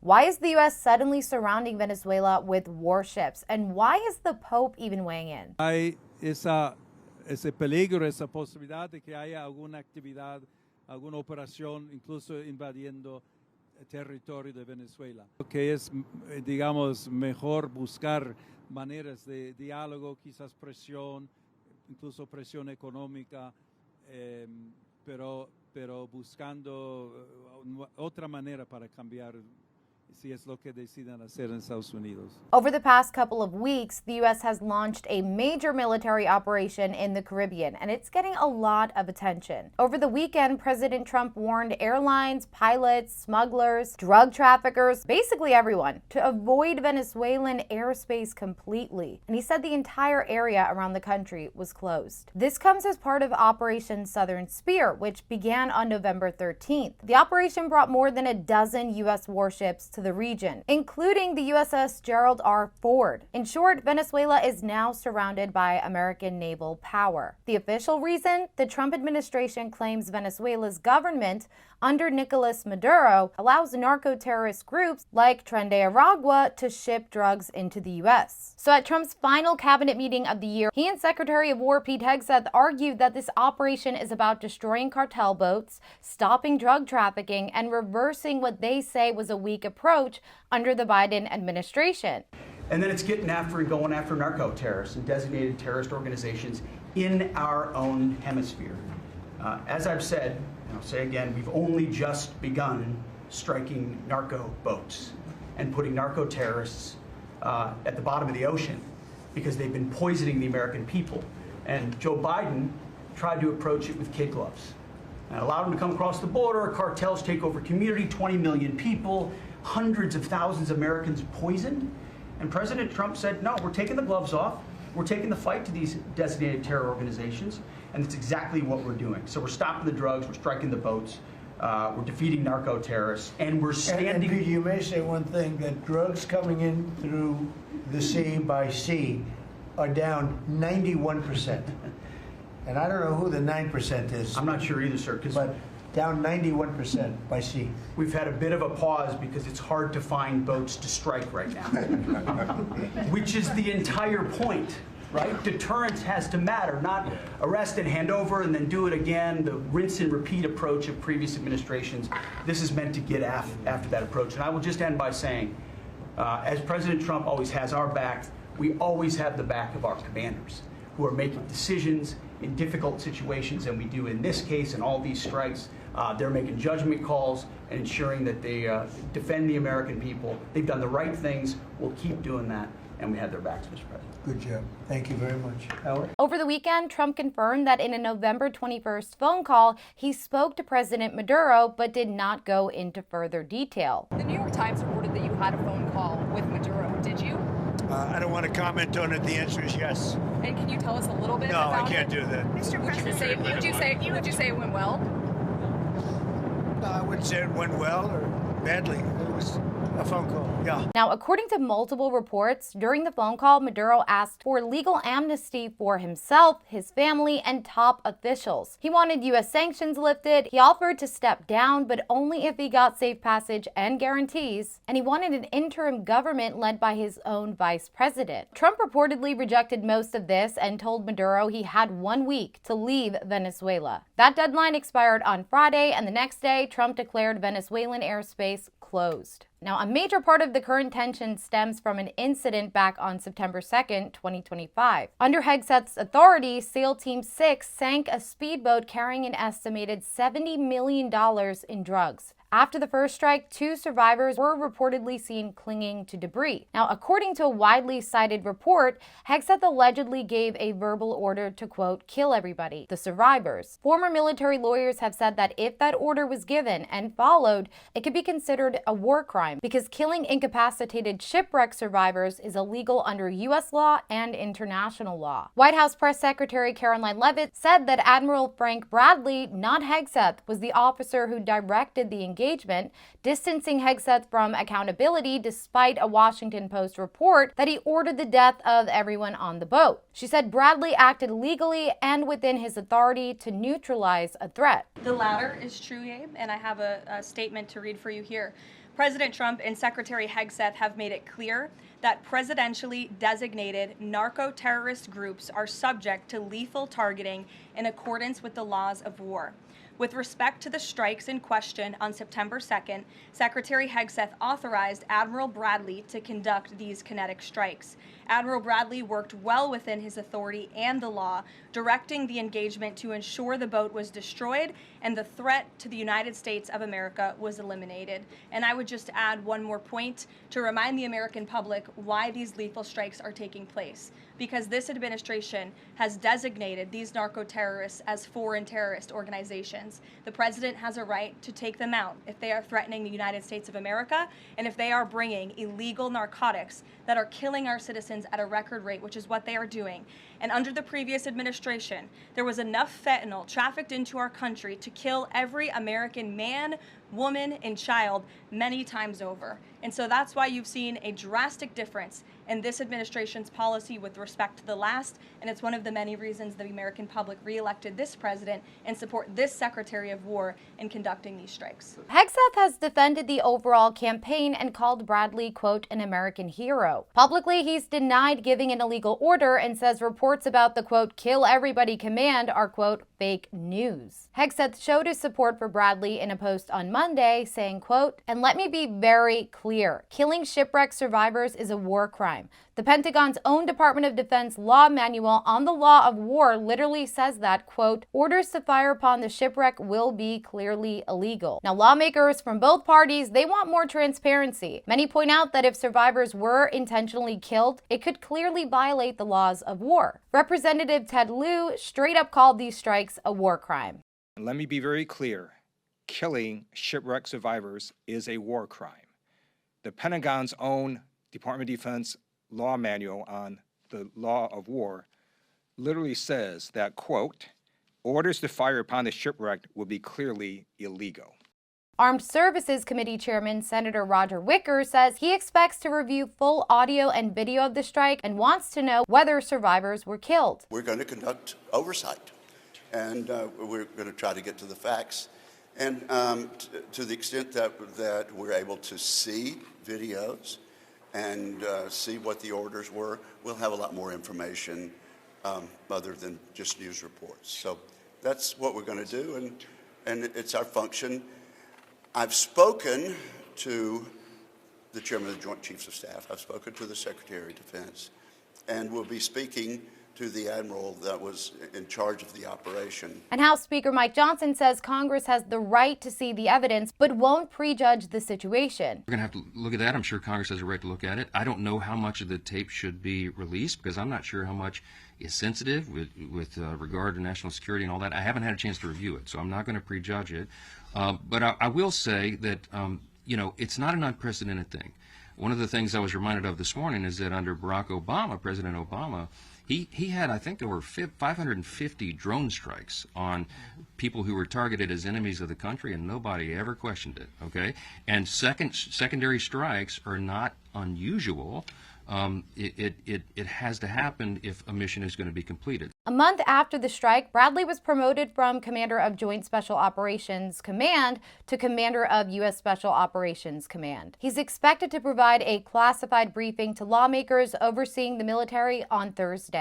Why is the U.S. suddenly surrounding Venezuela with warships? And why is the Pope even weighing in? Hay ese peligro, esa posibilidad de que haya alguna actividad, alguna operación, incluso invadiendo el territorio de Venezuela. Que es, digamos, mejor buscar maneras de diálogo, quizás presión, incluso presión económica, pero buscando otra manera para cambiar si es lo que deciden hacer en Estados Unidos. Over the past couple of weeks, the U.S. has launched a major military operation in the Caribbean, and it's getting a lot of attention. Over the weekend, President Trump warned airlines, pilots, smugglers, drug traffickers, basically everyone, to avoid Venezuelan airspace completely. And he said the entire area around the country was closed. This comes as part of Operation Southern Spear, which began on November 13th. The operation brought more than a dozen U.S. warships to the region, including the USS Gerald R. Ford. In short, Venezuela is now surrounded by American naval power. The official reason? The Trump administration claims Venezuela's government under Nicolás Maduro allows narco-terrorist groups like Tren de Aragua to ship drugs into the U.S. So at Trump's final cabinet meeting of the year, he and Secretary of War Pete Hegseth argued that this operation is about destroying cartel boats, stopping drug trafficking, and reversing what they say was a weak approach under the Biden administration. And then it's getting after and going after narco-terrorists and designated terrorist organizations in our own hemisphere. As I've said, and I'll say again, we've only just begun striking narco boats and putting narco-terrorists at the bottom of the ocean because they've been poisoning the American people. And Joe Biden tried to approach it with kid gloves and allowed them to come across the border, cartels take over community, 20 million people, hundreds of thousands of Americans poisoned. And President Trump said, no, we're taking the gloves off. We're taking the fight to these designated terror organizations, and it's exactly what we're doing. So we're stopping the drugs, we're striking the boats, we're defeating narco-terrorists, and we're standing... And you may say one thing, that drugs coming in through the sea by sea are down 91%. And I don't know who the 9% is. I'm not sure either, sir. But down 91% by sea. We've had a bit of a pause because it's hard to find boats to strike right now, which is the entire point, right? Deterrence has to matter, not arrest and hand over and then do it again, the rinse and repeat approach of previous administrations. This is meant to get after that approach. And I will just end by saying, as President Trump always has our back, we always have the back of our commanders who are making decisions in difficult situations, and we do in this case and all these strikes. They're making judgment calls and ensuring that they defend the American people. They've done the right things. We'll keep doing that, and we have their backs, Mr. President. Good job. Thank you very much. Howard? Over the weekend, Trump confirmed that in a November 21st phone call, he spoke to President Maduro but did not go into further detail. The New York Times reported that you had a phone call with Maduro. Did you? I don't want to comment on it. The answer is yes. And can you tell us a little bit No, about I can't it? do that. Mr. President, would you say it went well? I wouldn't say it went well or badly. It was a phone call. Yeah. Now, according to multiple reports, during the phone call, Maduro asked for legal amnesty for himself, his family, and top officials. He wanted U.S. sanctions lifted. He offered to step down, but only if he got safe passage and guarantees. And he wanted an interim government led by his own vice president. Trump reportedly rejected most of this and told Maduro he had 1 week to leave Venezuela. That deadline expired on Friday, and the next day, Trump declared Venezuelan airspace closed. Now, a major part of the current tension stems from an incident back on September 2nd, 2025. Under Hegseth's authority, SEAL Team 6 sank a speedboat carrying an estimated $70 million in drugs. After the first strike, 2 survivors were reportedly seen clinging to debris. Now, according to a widely cited report, Hegseth allegedly gave a verbal order to, quote, kill everybody, the survivors. Former military lawyers have said that if that order was given and followed, it could be considered a war crime because killing incapacitated shipwreck survivors is illegal under U.S. law and international law. White House Press Secretary Caroline Leavitt said that Admiral Frank Bradley, not Hegseth, was the officer who directed the engagement, distancing Hegseth from accountability despite a Washington Post report that he ordered the death of everyone on the boat. She said Bradley acted legally and within his authority to neutralize a threat. The latter is true, Abe, and I have a statement to read for you here. President Trump and Secretary Hegseth have made it clear that presidentially designated narco-terrorist groups are subject to lethal targeting in accordance with the laws of war. With respect to the strikes in question on September 2nd, Secretary Hegseth authorized Admiral Bradley to conduct these kinetic strikes. Admiral Bradley worked well within his authority and the law, directing the engagement to ensure the boat was destroyed and the threat to the United States of America was eliminated. And I would just add one more point to remind the American public why these lethal strikes are taking place. Because this administration has designated these narco-terrorists as foreign terrorist organizations. The president has a right to take them out if they are threatening the United States of America and if they are bringing illegal narcotics that are killing our citizens at a record rate, which is what they are doing. And under the previous administration, there was enough fentanyl trafficked into our country to kill every American man, woman, and child many times over. And so that's why you've seen a drastic difference in this administration's policy with respect to the last, and it's one of the many reasons the American public re-elected this president and support this Secretary of War in conducting these strikes. Hegseth has defended the overall campaign and called Bradley, quote, an American hero. Publicly, he's denied giving an illegal order and says reports about the, quote, kill everybody command are, quote, fake news. Hegseth showed his support for Bradley in a post on Monday, saying, quote, and let me be very clear, killing shipwreck survivors is a war crime. The Pentagon's own Department of Defense law manual on the law of war literally says that, quote, orders to fire upon the shipwreck will be clearly illegal. Now, lawmakers from both parties, they want more transparency. Many point out that if survivors were intentionally killed, it could clearly violate the laws of war. Representative Ted Lieu straight up called these strikes a war crime. Let me be very clear. Killing shipwreck survivors is a war crime. The Pentagon's own Department of Defense law manual on the law of war literally says that, quote, orders to fire upon the shipwreck will be clearly illegal. Armed Services Committee Chairman Senator Roger Wicker says he expects to review full audio and video of the strike and wants to know whether survivors were killed. We're going to conduct oversight, and we're going to try to get to the facts. And to the extent that we're able to see videos and see what the orders were, we'll have a lot more information other than just news reports. So that's what we're going to do, and it's our function. I've spoken to the Chairman of the Joint Chiefs of Staff. I've spoken to the Secretary of Defense, and we'll be speaking to the admiral that was in charge of the operation. And House Speaker Mike Johnson says Congress has the right to see the evidence, but won't prejudge the situation. We're going to have to look at that. I'm sure Congress has a right to look at it. I don't know how much of the tape should be released because I'm not sure how much is sensitive with regard to national security and all that. I haven't had a chance to review it, so I'm not going to prejudge it. But I will say that, you know, it's not an unprecedented thing. One of the things I was reminded of this morning is that under Barack Obama, President Obama, he had, I think, over 550 drone strikes on people who were targeted as enemies of the country, and nobody ever questioned it, okay? And secondary strikes are not unusual. It has to happen if a mission is going to be completed. A month after the strike, Bradley was promoted from Commander of Joint Special Operations Command to Commander of U.S. Special Operations Command. He's expected to provide a classified briefing to lawmakers overseeing the military on Thursday.